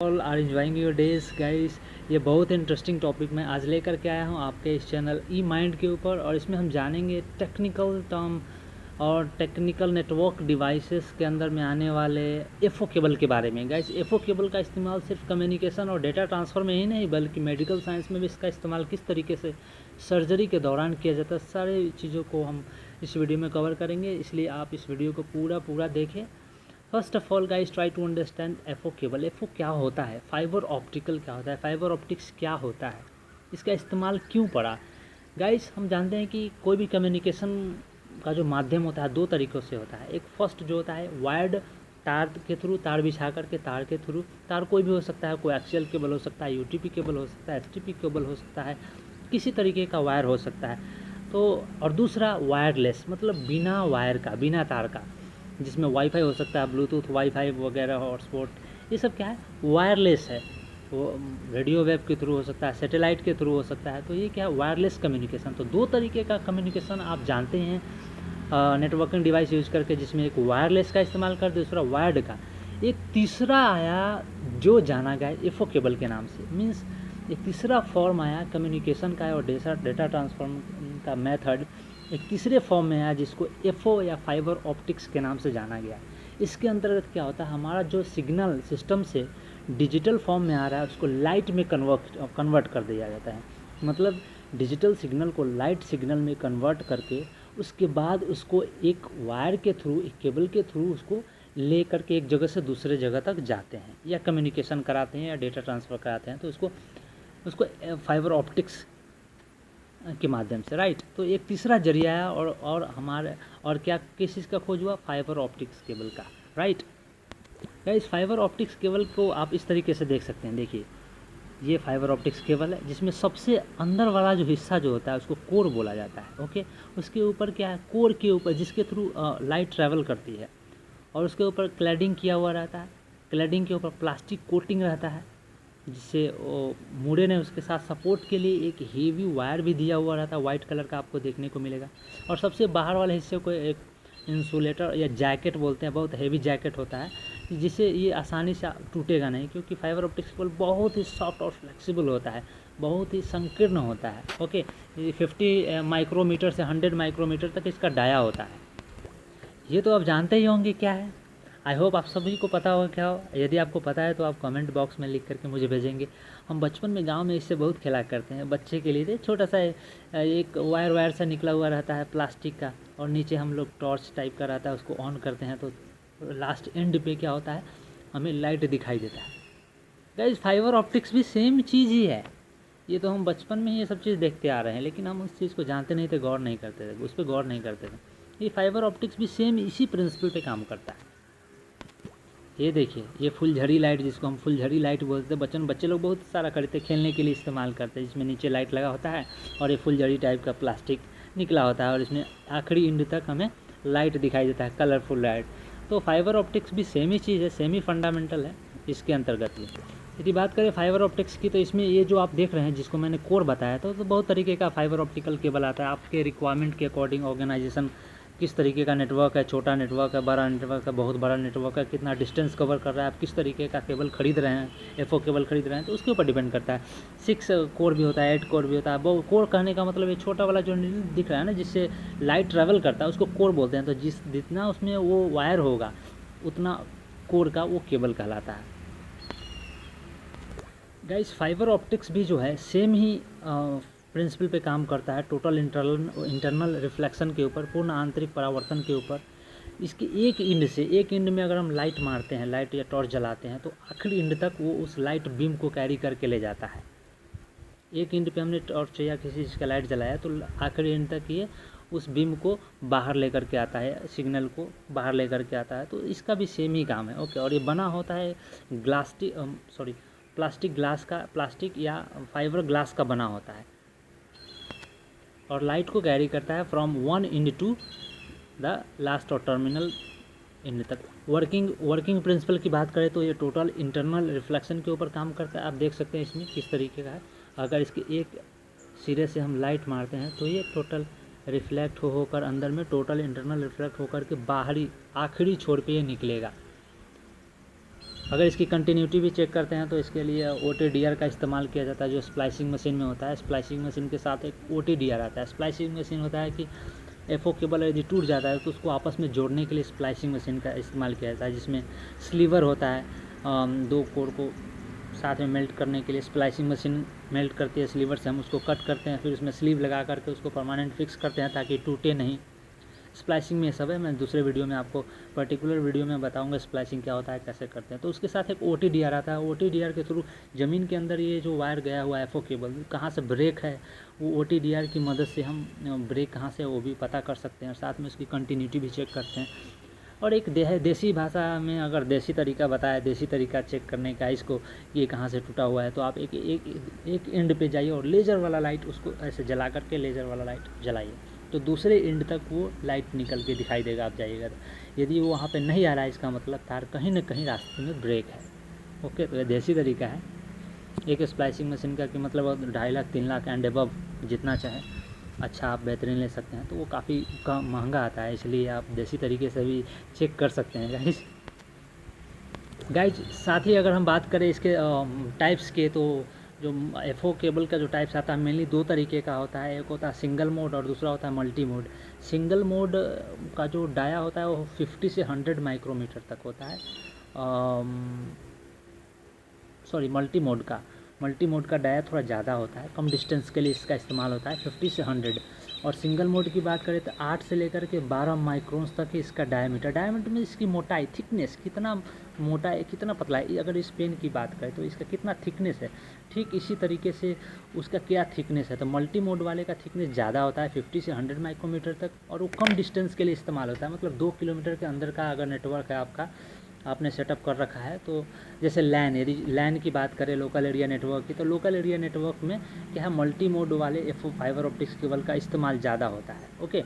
All are enjoying your days guys. ये बहुत interesting topic मैं आज लेकर के आया हूँ आपके इस चैनल ई माइंड के ऊपर, और इसमें हम जानेंगे टेक्निकल टर्म और टेक्निकल नेटवर्क डिवाइसेस के अंदर में आने वाले एफओ केबल के बारे में। गाइस, एफओ केबल का इस्तेमाल सिर्फ कम्युनिकेशन और डेटा ट्रांसफ़र में ही नहीं बल्कि मेडिकल साइंस में भी इसका इस्तेमाल किस तरीके से सर्जरी के दौरान किया जाता है, सारी चीज़ों को हम इस वीडियो में कवर करेंगे, इसलिए आप इस वीडियो को पूरा देखें। First of all guys, try to understand FO cable. FO क्या होता है, फाइबर ऑप्टिकल क्या होता है, फाइबर ऑप्टिक्स क्या होता है, इसका इस्तेमाल क्यों पड़ा। गाइस, हम जानते हैं कि कोई भी कम्युनिकेशन का जो माध्यम होता है दो तरीक़ों से होता है। एक फर्स्ट जो होता है वायर्ड तार के थ्रू, तार बिछा करके तार के थ्रू, तार कोई भी हो सकता है, कोई एक्सियल केबल हो सकता है, यूटीपी केबल हो सकता है, एसटीपी केबल हो सकता है, किसी तरीके का वायर हो सकता है। तो और दूसरा वायरलेस, मतलब बिना वायर का, बिना तार का, जिसमें वाईफाई हो सकता है, ब्लूटूथ वाईफाई वगैरह, हॉटस्पॉट, ये सब क्या है, वायरलेस है। वो रेडियो वेव के थ्रू हो सकता है, सैटेलाइट के थ्रू हो सकता है। तो ये क्या है, वायरलेस कम्युनिकेशन। तो दो तरीके का कम्युनिकेशन आप जानते हैं नेटवर्किंग डिवाइस यूज़ करके, जिसमें एक वायरलेस का इस्तेमाल कर, दूसरा वायर्ड का। एक तीसरा आया जो जाना गया एफओ केबल के नाम से, मीन्स एक तीसरा फॉर्म आया कम्युनिकेशन का और डेटा ट्रांसफॉर्म का मेथड एक तीसरे फॉर्म में आया, जिसको एफओ या फाइबर ऑप्टिक्स के नाम से जाना गया। इसके अंतर्गत क्या होता है, हमारा जो सिग्नल सिस्टम से डिजिटल फॉर्म में आ रहा है उसको लाइट में कन्वर्ट कर दिया जाता है। मतलब डिजिटल सिग्नल को लाइट सिग्नल में कन्वर्ट करके उसके बाद उसको एक वायर के थ्रू, एक केबल के थ्रू उसको ले करके एक जगह से दूसरे जगह तक जाते हैं या कम्युनिकेशन कराते हैं या डेटा ट्रांसफ़र कराते हैं। तो उसको फाइबर ऑप्टिक्स के माध्यम से, राइट। तो एक तीसरा जरिया है और हमारे और क्या किस चीज़ का खोज हुआ, फाइबर ऑप्टिक्स केबल का, राइट। इस फाइबर ऑप्टिक्स केबल को आप इस तरीके से देख सकते हैं। देखिए, ये फाइबर ऑप्टिक्स केबल है जिसमें सबसे अंदर वाला जो हिस्सा जो होता है उसको कोर बोला जाता है, ओके। उसके ऊपर क्या है, कोर के ऊपर जिसके थ्रू लाइट ट्रैवल करती है, और उसके ऊपर क्लैडिंग किया हुआ रहता है। क्लैडिंग के ऊपर प्लास्टिक कोटिंग रहता है, जिससे वो मुड़े ने उसके साथ सपोर्ट के लिए एक हेवी वायर भी दिया हुआ रहता है, वाइट कलर का आपको देखने को मिलेगा। और सबसे बाहर वाले हिस्से को एक इंसुलेटर या जैकेट बोलते हैं, बहुत हेवी जैकेट होता है, जिससे ये आसानी से टूटेगा नहीं, क्योंकि फाइबर ऑप्टिक्स केबल बहुत ही सॉफ्ट और फ्लेक्सिबल होता है, बहुत ही संकीर्ण होता है, ओके। 50 माइक्रोमीटर से 100 माइक्रोमीटर तक इसका डाया होता है। ये तो आप जानते ही होंगे क्या है। आई होप आप सभी को पता होगा क्या हो। यदि आपको पता है तो आप कमेंट बॉक्स में लिख करके मुझे भेजेंगे। हम बचपन में गांव में इससे बहुत खेला करते हैं। बच्चे के लिए छोटा सा एक वायर सा निकला हुआ रहता है प्लास्टिक का, और नीचे हम लोग टॉर्च टाइप का रहता है, उसको ऑन करते हैं तो लास्ट एंड पे क्या होता है, हमें लाइट दिखाई देता है। गाइस, फाइबर ऑप्टिक्स भी सेम चीज़ ही है। ये तो हम बचपन में ये सब चीज़ देखते आ रहे हैं, लेकिन हम उस चीज़ को जानते नहीं थे, गौर नहीं करते थे, उस पर गौर नहीं करते थे। ये फाइबर ऑप्टिक्स भी सेम इसी प्रिंसिपल पे काम करता है। ये देखिए, ये फुलझड़ी लाइट, जिसको हम फुलझड़ी लाइट बोलते हैं, बच्चे लोग बहुत सारा खरीदते, खेलने के लिए इस्तेमाल करते हैं, जिसमें नीचे लाइट लगा होता है और ये फुलझड़ी टाइप का प्लास्टिक निकला होता है, और इसमें आखिरी एंड तक हमें लाइट दिखाई देता है, कलरफुल लाइट। तो फाइबर ऑप्टिक्स भी सेम ही चीज़ है, सेम ही फंडामेंटल है इसके अंतर्गत ही। यदि बात करें फाइबर ऑप्टिक्स की, तो इसमें ये जो आप देख रहे हैं, जिसको मैंने कोर बताया था, तो बहुत तरीके का फाइबर ऑप्टिकल केबल आता है। आपके रिक्वायरमेंट के अकॉर्डिंग ऑर्गेनाइजेशन किस तरीके का नेटवर्क है, छोटा नेटवर्क है, बड़ा नेटवर्क है, बहुत बड़ा नेटवर्क है, कितना डिस्टेंस कवर कर रहा है, आप किस तरीके का केबल खरीद रहे हैं, एफओ केबल खरीद रहे हैं, तो उसके ऊपर डिपेंड करता है। 6 कोर भी होता है, 8 कोर भी होता है। वो कोर कहने का मतलब ये छोटा वाला जो दिख रहा है ना, जिससे लाइट ट्रैवल करता है, उसको कोर बोलते हैं। तो जितना उसमें वो वायर होगा उतना कोर का वो केबल कहलाता है। गाइस, फाइबर ऑप्टिक्स भी जो है सेम ही प्रिंसिपल पे काम करता है, टोटल इंटरनल रिफ्लेक्शन के ऊपर, पूर्ण आंतरिक परावर्तन के ऊपर। इसके एक एंड में अगर हम लाइट मारते हैं, लाइट या टॉर्च जलाते हैं, तो आखिरी एंड तक वो उस लाइट बीम को कैरी करके ले जाता है। एक एंड पे हमने टॉर्च या किसी चीज़ का लाइट जलाया तो आखिरी एंड तक ये उस बीम को बाहर लेकर के आता है, सिग्नल को बाहर लेकर के आता है। तो इसका भी सेम ही काम है, ओके। और ये बना होता है प्लास्टिक या फाइबर ग्लास का बना होता है, और लाइट को कैरी करता है from one end to the last और टर्मिनल एंड तक। वर्किंग प्रिंसिपल की बात करें तो ये टोटल इंटरनल रिफ्लेक्शन के ऊपर काम करता है। आप देख सकते हैं इसमें किस तरीके का है। अगर इसके एक सिरे से हम लाइट मारते हैं तो ये टोटल रिफ्लेक्ट होकर अंदर में टोटल इंटरनल रिफ्लेक्ट होकर के बाहरी आखिरी छोर पे ये निकलेगा। अगर इसकी कंटिन्यूटी भी चेक करते हैं तो इसके लिए OTDR का इस्तेमाल किया जाता है, जो स्प्लाइसिंग मशीन में होता है। स्प्लाइसिंग मशीन के साथ एक OTDR आता है। स्प्लाइसिंग मशीन होता है कि FO केबल यदि टूट जाता है तो उसको आपस में जोड़ने के लिए स्प्लाइसिंग मशीन का इस्तेमाल किया जाता है, जिसमें स्लीवर होता है। दो कोर को साथ में मेल्ट करने के लिए स्प्लाइसिंग मशीन मेल्ट करती है स्लीवर से, हम उसको कट करते हैं, फिर उसमें स्लीव लगा करके उसको परमानेंट फिक्स करते हैं ताकि टूटे नहीं। स्प्लाइसिंग में ये सब है, मैं दूसरे वीडियो में आपको पर्टिकुलर वीडियो में बताऊंगा स्प्लाइसिंग क्या होता है, कैसे करते हैं। तो उसके साथ एक OTDR आता है। OTDR के थ्रू ज़मीन के अंदर ये जो वायर गया हुआ है FO केबल, कहाँ से ब्रेक है, वो OTDR की मदद से हम ब्रेक कहाँ से वो भी पता कर सकते हैं, और साथ में उसकी कंटिन्यूटी भी चेक करते हैं। और एक देसी भाषा में अगर देसी तरीका बताया, देसी तरीका चेक करने का इसको, ये कहाँ से टूटा हुआ है, तो आप एक एंड पे जाइए और लेज़र वाला लाइट उसको ऐसे जला करके लेज़र वाला लाइट जलाइए, तो दूसरे एंड तक वो लाइट निकल के दिखाई देगा आप जाइएगा तो। यदि वो वहाँ पे नहीं आ रहा है, इसका मतलब तार कहीं ना कहीं रास्ते में ब्रेक है। ओके, तो ये देसी तरीका है एक स्प्लाइसिंग मशीन का, कि मतलब 2.5 लाख 3 लाख एंड अबव जितना चाहे अच्छा आप बेहतरीन ले सकते हैं। तो वो काफ़ी महंगा आता है, इसलिए आप देसी तरीके से भी चेक कर सकते हैं गाइज। साथ ही अगर हम बात करें इसके टाइप्स के, तो जो FO केबल का जो टाइप्स आता है मेनली 2 तरीके का होता है। एक होता है सिंगल मोड और दूसरा होता है मल्टी मोड। सिंगल मोड का जो डाया होता है वो 50 से 100 माइक्रोमीटर तक होता है। मल्टी मोड का डाया थोड़ा ज़्यादा होता है, कम डिस्टेंस के लिए इसका इस्तेमाल होता है, 50 से 100। और सिंगल मोड की बात करें तो 8 से लेकर के 12 माइक्रोन्स तक ही इसका डायमीटर में इसकी मोटाई, थिकनेस कितना मोटा है कितना पतला है। अगर इस पेन की बात करें तो इसका कितना थिकनेस है, ठीक इसी तरीके से उसका क्या थिकनेस है। तो मल्टी मोड वाले का थिकनेस ज़्यादा होता है 50 से 100 माइक्रोमीटर तक, और वो कम डिस्टेंस के लिए इस्तेमाल होता है। मतलब 2 किलोमीटर के अंदर का अगर नेटवर्क है आपका, आपने सेटअप कर रखा है, तो जैसे लैन, यदि लैन की बात करें लोकल एरिया नेटवर्क की, तो लोकल एरिया नेटवर्क में क्या है, मल्टी मोड वाले FO फाइबर ऑप्टिक्स केबल का इस्तेमाल ज़्यादा होता है। ओके,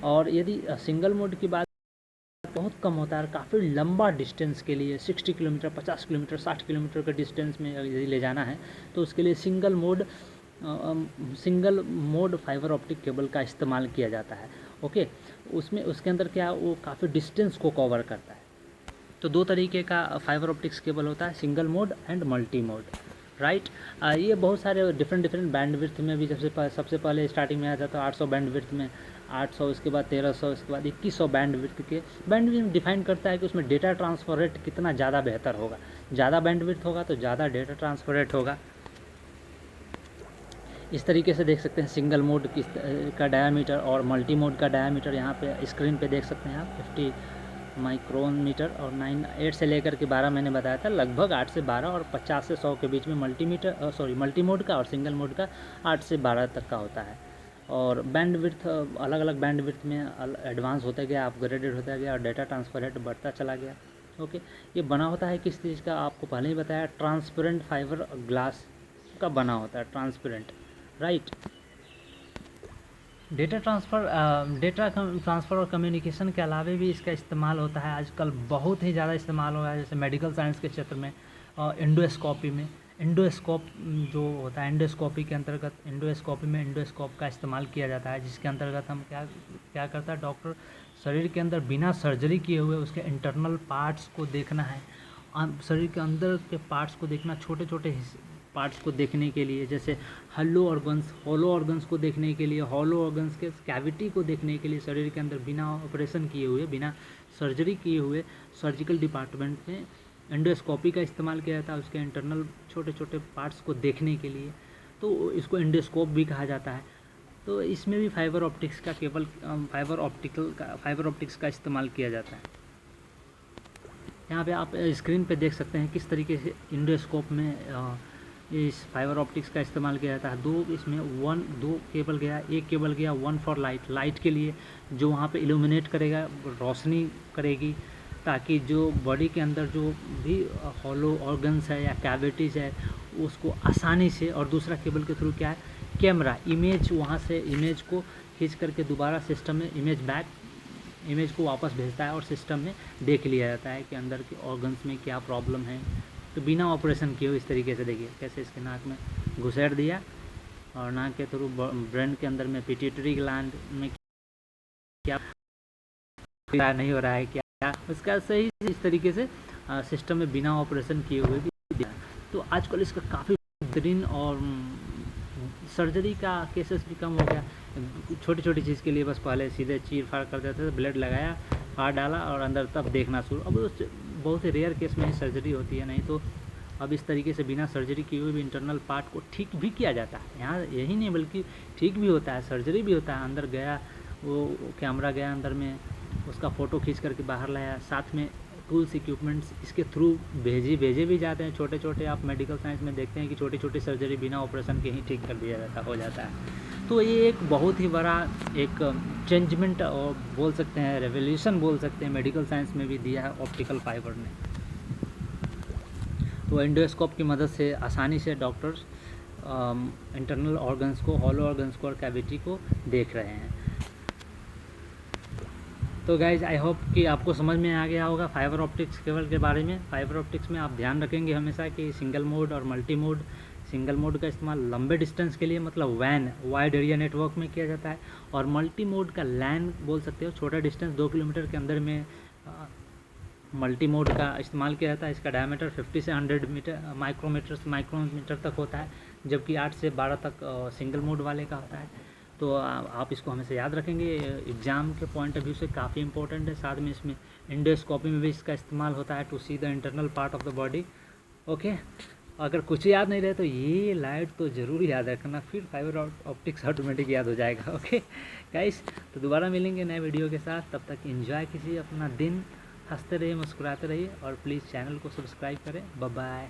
और यदि सिंगल मोड की बात बहुत कम होता है, काफ़ी लंबा डिस्टेंस के लिए 60 किलोमीटर 50 किलोमीटर 60 किलोमीटर के डिस्टेंस में यदि ले जाना है, तो उसके लिए single mode fibre optic cable का इस्तेमाल किया जाता है। ओके, उसके अंदर क्या, वो काफ़ी डिस्टेंस को कवर करता है। तो 2 तरीके का फाइबर ऑप्टिक्स केबल होता है, single mode and multi mode, right. ये बहुत सारे डिफरेंट बैंडविड्थ में भी सबसे पहले स्टार्टिंग में आया था, 800 बैंडविड्थ में, 800, उसके बाद 1300, उसके बाद 2100 बैंडविड्थ डिफाइन करता है कि उसमें डेटा ट्रांसफर रेट कितना ज़्यादा बेहतर होगा। ज़्यादा बैंडविड्थ होगा तो ज़्यादा डेटा ट्रांसफर रेट होगा। इस तरीके से देख सकते हैं सिंगल मोड का डायामीटर और मल्टी मोड का डायामीटर। यहाँ पे स्क्रीन पे देख सकते हैं आप 50 माइक्रोन मीटर, और 8 से लेकर के 12 मैंने बताया था, लगभग 8 से 12 और 50 से 100 के बीच में मल्टी मोड का, और सिंगल मोड का 8 से 12 तक का होता है। और बैंडविड्थ अलग अलग बैंडविड्थ में एडवांस होता गया, अपग्रेडेड होता गया, और डेटा ट्रांसफर रेट बढ़ता चला गया। ओके, ये बना होता है किस चीज़ का, आपको पहले ही बताया, ट्रांसपेरेंट फाइबर ग्लास का बना होता है, ट्रांसपेरेंट, राइट। डेटा ट्रांसफ़र और कम्युनिकेशन के अलावा भी इसका इस्तेमाल होता है आजकल, बहुत ही ज़्यादा इस्तेमाल हो रहा है। जैसे मेडिकल साइंस के क्षेत्र में एंडोस्कोपी में, एंडोस्कोप जो होता है, एंडोस्कोपी के अंतर्गत एंडोस्कोपी में एंडोस्कोप का इस्तेमाल किया जाता है, जिसके अंतर्गत हम क्या करता है, डॉक्टर शरीर के अंदर बिना सर्जरी किए हुए उसके इंटरनल पार्ट्स को देखना है, शरीर के अंदर के पार्ट्स को देखना, छोटे छोटे पार्ट्स को देखने के लिए, जैसे हॉलो ऑर्गन्स को देखने के लिए, हॉलो ऑर्गन्स के कैविटी को देखने के लिए, शरीर के अंदर बिना ऑपरेशन किए हुए, बिना सर्जरी किए हुए सर्जिकल डिपार्टमेंट में एंडोस्कोपी का इस्तेमाल किया जाता है, उसके इंटरनल छोटे छोटे पार्ट्स को देखने के लिए। तो इसको एंडोस्कोप भी कहा जाता है। तो इसमें भी फाइबर ऑप्टिक्स का इस्तेमाल किया जाता है। यहाँ पे आप स्क्रीन पे देख सकते हैं किस तरीके से एंडोस्कोप में इस फाइबर ऑप्टिक्स का इस्तेमाल किया जाता है। दो केबल गया, एक केबल गया वन फॉर लाइट के लिए, जो वहाँ पे इल्यूमिनेट करेगा, रोशनी करेगी, ताकि जो बॉडी के अंदर जो भी हॉलो ऑर्गन्स है या कैविटीज़ है उसको आसानी से, और दूसरा केबल के थ्रू क्या है, कैमरा इमेज, वहाँ से इमेज को खींच करके दोबारा सिस्टम में इमेज को वापस भेजता है, और सिस्टम में देख लिया जाता है कि अंदर के ऑर्गन्स में क्या प्रॉब्लम है। तो बिना ऑपरेशन किए हुए इस तरीके से देखिए कैसे इसके नाक में घुसेड़ दिया, और नाक के थ्रू ब्रेन के अंदर में पिट्यूटरी ग्लैंड में क्या नहीं हो रहा है, क्या उसका सही इस तरीके से सिस्टम में बिना ऑपरेशन किए हुए भी दिया। तो आजकल इसका काफ़ी बेहतरीन और सर्जरी का केसेस भी कम हो गया। छोटी छोटी चीज़ के लिए बस पहले सीधे चीर फाड़ कर देते थे, ब्लेड लगाया, फाड़ डाला और अंदर तब देखना शुरू। अब बहुत ही रेयर केस में ही सर्जरी होती है, नहीं तो अब इस तरीके से बिना सर्जरी किए हुए भी इंटरनल पार्ट को ठीक भी किया जाता है। यहाँ यही नहीं बल्कि ठीक भी होता है, सर्जरी भी होता है। अंदर गया, वो कैमरा गया अंदर में, उसका फ़ोटो खींच करके बाहर लाया, साथ में टूल्स इक्विपमेंट्स इसके थ्रू भेजे भी जाते हैं। छोटे छोटे आप मेडिकल साइंस में देखते हैं कि छोटी छोटी सर्जरी बिना ऑपरेशन के ही ठीक कर दिया जाता हो जाता है। तो ये एक बहुत ही बड़ा एक चेंजमेंट और बोल सकते हैं, रेवोल्यूशन बोल सकते हैं, मेडिकल साइंस में भी दिया है ऑप्टिकल फाइबर ने। तो एंडोस्कोप की मदद से आसानी से डॉक्टर्स इंटरनल ऑर्गन्स को, हॉलो ऑर्गन्स को और कैविटी को देख रहे हैं। तो गाइज आई होप कि आपको समझ में आ गया होगा फाइबर ऑप्टिक्स केबल के बारे में। फाइबर ऑप्टिक्स में आप ध्यान रखेंगे हमेशा कि सिंगल मोड और मल्टी मोड। सिंगल मोड का इस्तेमाल लंबे डिस्टेंस के लिए, मतलब वैन, वाइड एरिया नेटवर्क में किया जाता है, और मल्टी मोड का लैन बोल सकते हो, छोटा डिस्टेंस 2 किलोमीटर के अंदर में मल्टी मोड का इस्तेमाल किया जाता है। इसका डायमीटर 50 से 100 मीटर माइक्रोमीटर तक होता है, जबकि 8 से 12 तक सिंगल मोड वाले का होता है। तो आप इसको हमेशा याद रखेंगे, एग्ज़ाम के पॉइंट ऑफ व्यू से काफ़ी इंपॉर्टेंट है। साथ में इसमें एंडोस्कोपी में भी इसका इस्तेमाल होता है, to see the internal part of the body. Okay, अगर कुछ याद नहीं रहे तो ये लाइट तो ज़रूर याद रखना, फिर फाइबर ऑप्टिक्स ऑटोमेटिक याद हो जाएगा। ओके गाइस, तो दोबारा मिलेंगे नए वीडियो के साथ। तब तक एंजॉय कीजिए अपना दिन, हंसते रहिए, मुस्कुराते रहिए, और प्लीज़ चैनल को सब्सक्राइब करें। Bye bye.